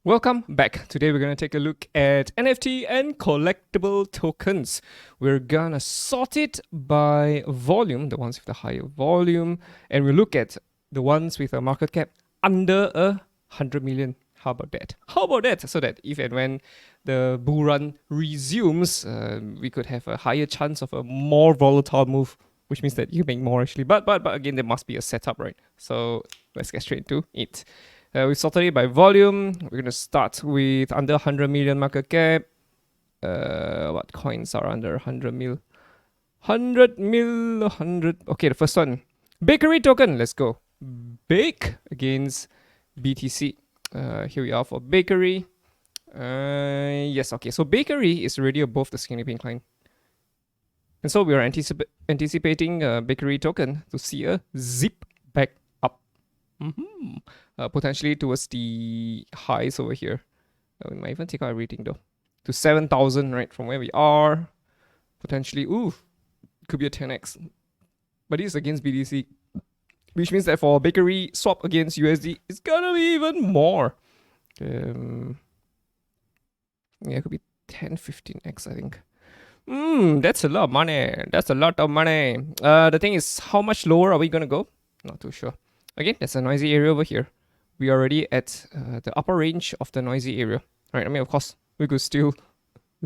Welcome back. Today we're going to take a look at NFT and collectible tokens. We're going to sort it by volume, the ones with the higher volume, and we'll look at the ones with a market cap under 100 million. How about that? How about that? So that if and when the bull run resumes, we could have a higher chance of a more volatile move, which means that you make more actually. But again, there must be a setup, right? So let's get straight into it. We sorted it by volume. We're going to start with under 100 million market cap. What coins are under 100 mil? 100 mil, 100. Okay, the first one. BakeryToken. Let's go. Bake against BTC. Here we are for Bakery. Yes, okay. So Bakery is already above the skinny incline. And so we are anticipating BakeryToken to see a zip back up. Potentially towards the highs over here. We might even take out everything though. To 7,000, right? From where we are. Potentially, could be a 10x. But this is against BTC. Which means that for Bakery swap against USD, it's gonna be even more. Yeah, it could be 10, 15x, I think. That's a lot of money. That's a lot of money. The thing is, how much lower are we gonna go? Not too sure. Again, there's a noisy area over here. We are already at the upper range of the noisy area. Right, I mean, of course, we could still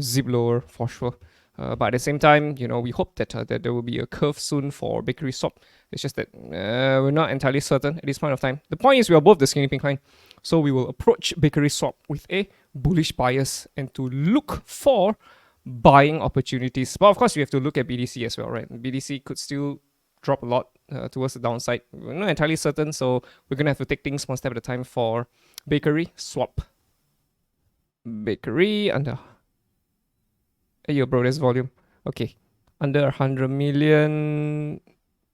zip lower for sure. But at the same time, you know, we hope that, that there will be a curve soon for Bakery swap. It's just that we're not entirely certain at this point of time. The point is we are above the skinny pink line. So we will approach Bakery swap with a bullish bias and to look for buying opportunities. But of course, we have to look at BTC as well, right? BTC could still drop a lot towards the downside. We're not entirely certain, so we're gonna have to take things one step at a time for Bakery swap. Bakery under. Hey, yo, bro, there's volume. Okay, under 100 million,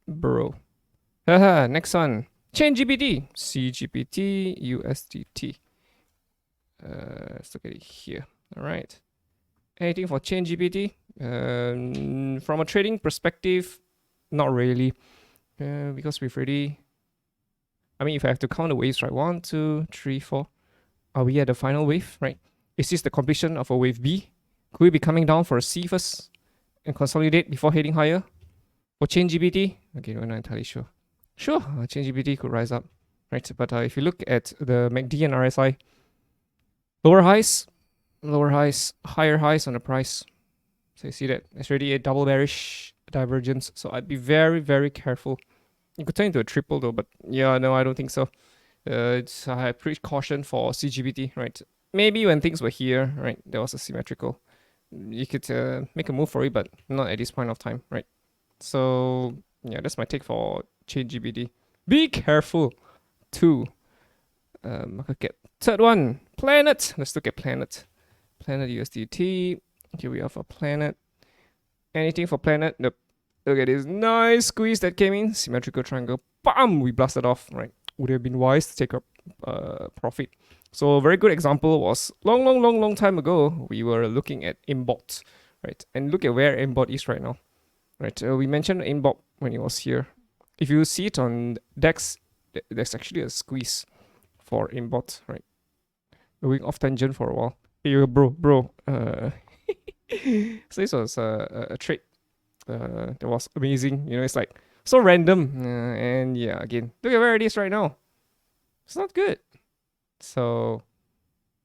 bro. Haha, next one. ChainGPT, CGPT, USDT. Let's look at it here. All right. Anything for ChainGPT? From a trading perspective, not really, because we've already. I mean, if I have to count the waves, right? 1, 2, 3, 4. Are we at the final wave, right? Is this the completion of a wave B? Could we be coming down for a C first and consolidate before heading higher? For ChainGPT, okay, we're not entirely sure. Sure, ChainGPT could rise up, right? But if you look at the MACD and RSI, lower highs, higher highs on the price. So you see that it's already a double bearish divergence. So I'd be very, very careful. It could turn into a triple though, but yeah, no, I don't think so. I have pretty caution for CGPT, right? Maybe when things were here, right, there was a symmetrical. You could make a move for it, but not at this point of time, right? So yeah, that's my take for ChainGPT. Be careful. 2. Market cap. Third one, Planet. Let's look at Planet. Planet USDT. Here we are for Planet. Anything for Planet? Nope. Look at this nice squeeze that came in. Symmetrical triangle. Bam! We blasted off, right? Would have been wise to take up profit. So a very good example was long time ago, we were looking at MBOX, right? And look at where MBOX is right now, right? We mentioned MBOX when it was here. If you see it on DEX, there's actually a squeeze for MBOX, right? Going off tangent for a while. Hey, bro. So this was a trade that was amazing. You know, it's like so random. And yeah, again, look at where it is right now. It's not good. So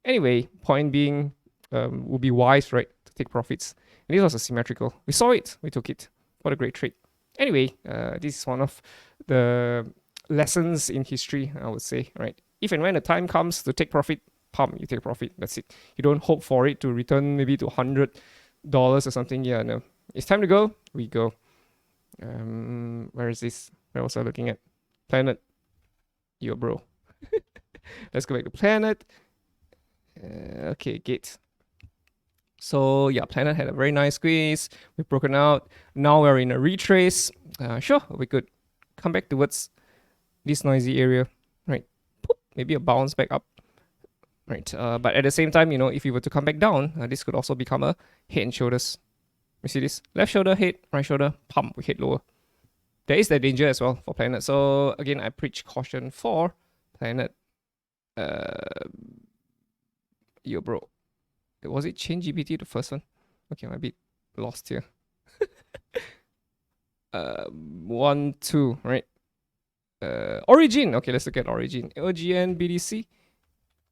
anyway, point being, would be wise, right, to take profits. And this was a symmetrical. We saw it. We took it. What a great trade. Anyway, this is one of the lessons in history, I would say, right? If and when the time comes to take profit, pump, you take profit. That's it. You don't hope for it to return maybe to $100 or something. Yeah, no. It's time to go. We go. Where is this? Where was I looking at? Planet. Yo, bro. Let's go back to Planet. Okay, Gate. So yeah, Planet had a very nice squeeze. We've broken out. Now we're in a retrace. Sure, we could come back towards this noisy area, right? Maybe a bounce back up, right? But at the same time, you know, if we were to come back down, this could also become a head and shoulders. You see this? Left shoulder, head, right shoulder, pump, we hit lower. There is that danger as well for Planet. So again, I preach caution for Planet. Yo, bro. Was it ChainGPT the first one? Okay, I'm a bit lost here. 1, 2, right? Origin. Okay, let's look at Origin. OGN BDC.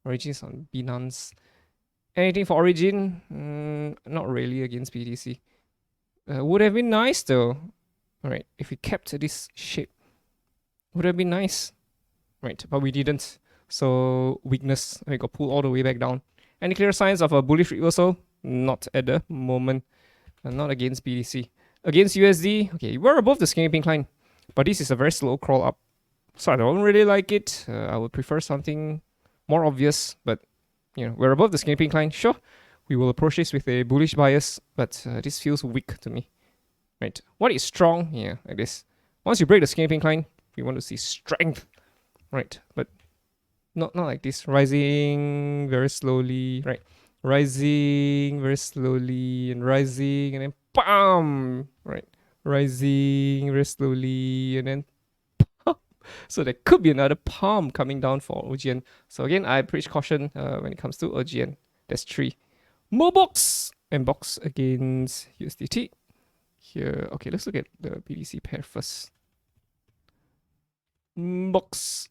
Origin's on Binance. Anything for Origin? Not really against BDC. Would have been nice though. Alright, if we kept this shape, would have been nice. Right, but we didn't. So weakness, we got pulled all the way back down. Any clear signs of a bullish reversal? Not at the moment. Not against BDC. Against USD, okay, we're above the skinny pink line, but this is a very slow crawl up. So I don't really like it. I would prefer something more obvious, but you know, we're above the skinny pink line. Sure, we will approach this with a bullish bias, but this feels weak to me. Right, what is strong? Yeah, like this. Once you break the skinny pink line, we want to see strength. Right, but not like this. Rising very slowly, right? Rising very slowly and rising, and then bam! Right, rising very slowly and then pop. So there could be another palm coming down for OGN. So again, I preach caution when it comes to OGN. There's 3. Mobox. MBOX against USDT. Here, okay, let's look at the BDC pair first. MBOX.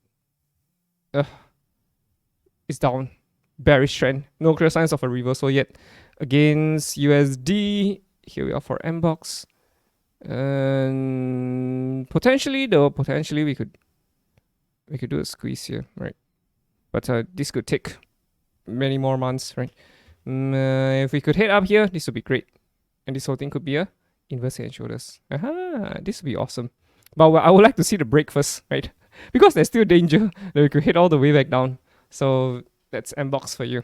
It's down. Bearish trend. No clear signs of a reversal yet. Against USD. Here we are for MBOX. And potentially we could do a squeeze here, right? But this could take many more months, right? If we could head up here, this would be great. And this whole thing could be a inverse head and shoulders. This would be awesome. But I would like to see the break first, right? Because there's still danger that we could hit all the way back down. So that's MBOX for you.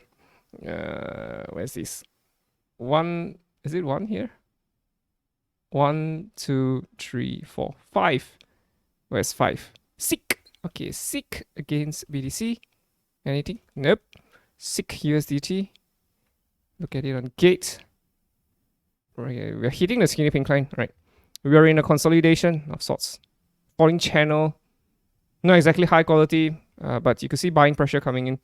Where's this? 1, is it 1 here? 1, 2, 3, 4, 5. Where's 5? CEEK. Okay, CEEK against BDC. Anything? Nope. CEEK USDT. Look at it on gate. Right, we're hitting the skinny pink line, right? We are in a consolidation of sorts. Falling channel. Not exactly high quality, but you can see buying pressure coming in.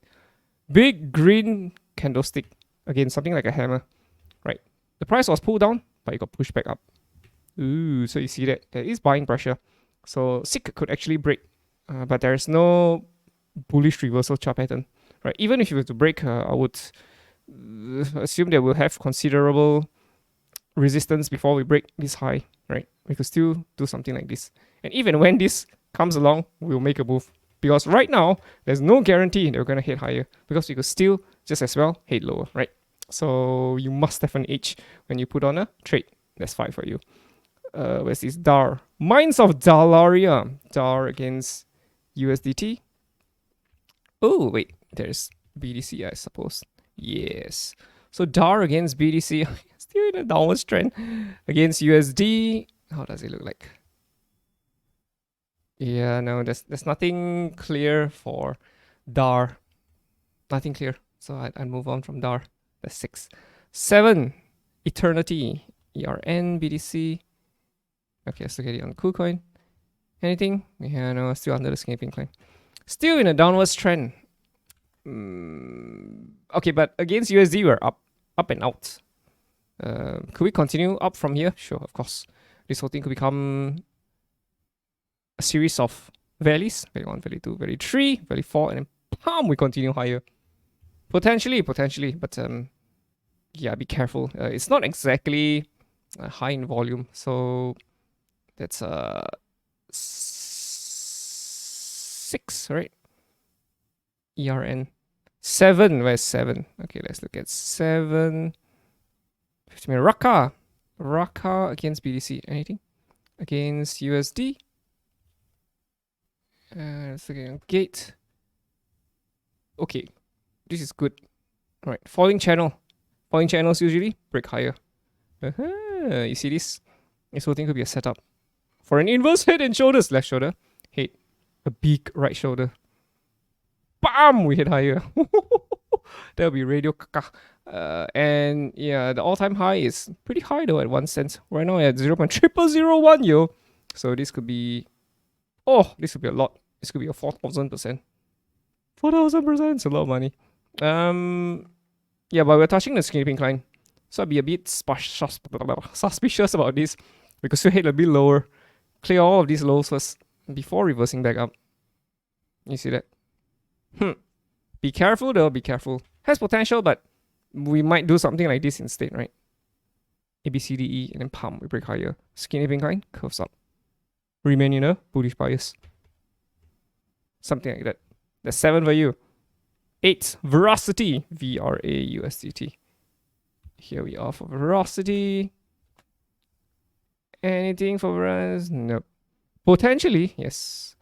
Big green candlestick. Again, something like a hammer, right? The price was pulled down, but it got pushed back up. Ooh, so you see that there is buying pressure. So CEEK could actually break, but there is no bullish reversal chart pattern, right? Even if you were to break, I would assume that we'll have considerable resistance before we break this high, right? We could still do something like this. And even when this comes along, we'll make a move. Because right now, there's no guarantee that we're going to hit higher. Because we could still just as well hit lower, right? So you must have an edge when you put on a trade. That's 5 for you. Where's this? DAR Mines of Dalarnia. DAR against USDT. Oh, wait. There's BDC, I suppose. Yes. So DAR against BDC. Still in a downwards trend. Against USD. How does it look like? Yeah, no, there's nothing clear for DAR. Nothing clear. So I'd move on from DAR. That's 6. 7. Ethernity. ERN BDC. Okay, let's look at it on KuCoin. Anything? Yeah, no, still under the skinny pink line. Still in a downwards trend. Okay, but against USD, we're up and out. Could we continue up from here? Sure, of course. This whole thing could become a series of valleys. Valley 1, Valley 2, Valley 3, Valley 4, and then palm, we continue higher. Potentially, but yeah, be careful. It's not exactly high in volume, so that's 6, right? ERN 7. Where's 7? Okay, let's look at 7. 50 minute RACA against BDC. Anything against USD? Let's look at gate. Okay, this is good. All right, falling channel. Falling channels usually break higher. You see this? This whole thing could be a setup for an inverse head and shoulders. Left shoulder, head, a big right shoulder. Bam! We hit higher. That'll be radio caca. And yeah, the all-time high is pretty high though at 1 cent. Right now at 0.0001, yo. So this could be, this could be a lot. This could be a 4,000%. 4,000%, it's a lot of money. Yeah, but we're touching the skinny pink line. So I'd be a bit suspicious about this. We could still hit a bit lower. Clear all of these lows first before reversing back up. You see that? Be careful though, be careful. Has potential, but we might do something like this instead, right? A, B, C, D, E, and then pump, we break higher. Skinny pink line, curves up. Remain in a bullish bias. Something like that. That's 7 for you. 8, Verasity, VRA USDT. Here we are for Verasity. Anything for Veras? Nope. Potentially, yes.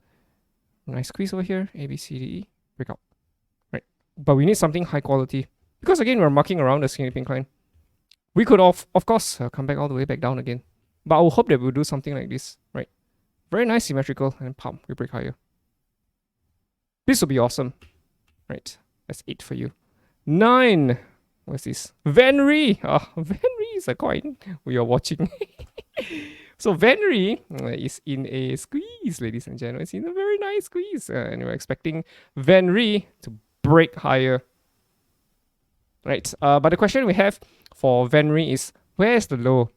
Nice squeeze over here. A, B, C, D, E. Break out. Right. But we need something high quality. Because again, we're mucking around the skinny pink line. We could, of course, come back all the way back down again. But I will hope that we'll do something like this. Right. Very nice symmetrical. And pump. We break higher. This will be awesome. Right. That's 8 for you. 9. What's this? VANRY. VANRY is a coin we are watching. So VANRY is in a squeeze, ladies and gentlemen. It's in a very nice squeeze. And we're expecting VANRY to break higher. Right. But the question we have for VANRY is, where's the low?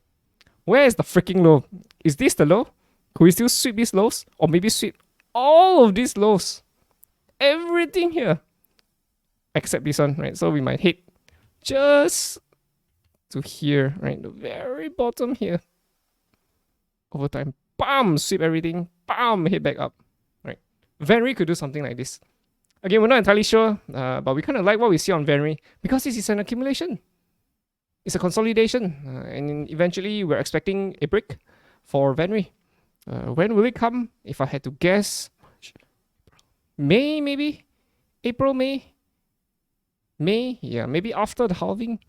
Where is the freaking low? Is this the low? Could we still sweep these lows? Or maybe sweep all of these lows? Everything here. Except this one, right? So we might hit just to here, right? The very bottom here. Over time, bam, sweep everything, bam, hit back up, right? VANRY could do something like this. Again, we're not entirely sure, but we kind of like what we see on VANRY because this is an accumulation. It's a consolidation, and eventually we're expecting a break for VANRY. When will it come? If I had to guess, May maybe? April, May? May? Yeah, maybe after the halving.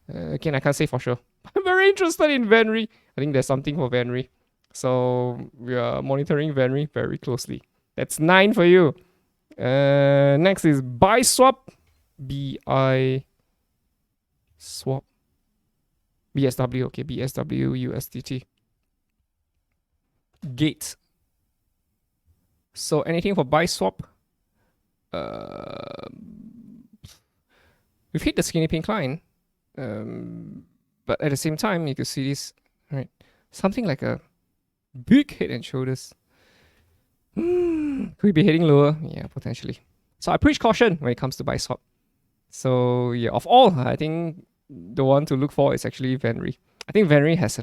Again, I can't say for sure. I'm very interested in VANRY. I think there's something for VANRY. So we are monitoring VANRY very closely. That's 9 for you. Next is Biswap. BI swap. BSW. Okay, BSW USDT. Gate. So anything for Biswap? We've hit the skinny pink line. But at the same time, you can see this, right? Something like a big head and shoulders. Could we be heading lower? Yeah, potentially. So I preach caution when it comes to Biswap. So yeah, of all, I think the one to look for is actually VANRY. I think VANRY has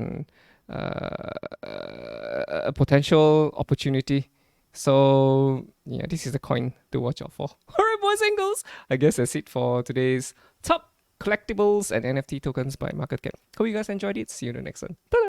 a potential opportunity. So yeah, this is the coin to watch out for. Alright, boys and girls, I guess that's it for today's top collectibles and NFT tokens by market cap. Hope you guys enjoyed it. See you in the next one. Ta-da!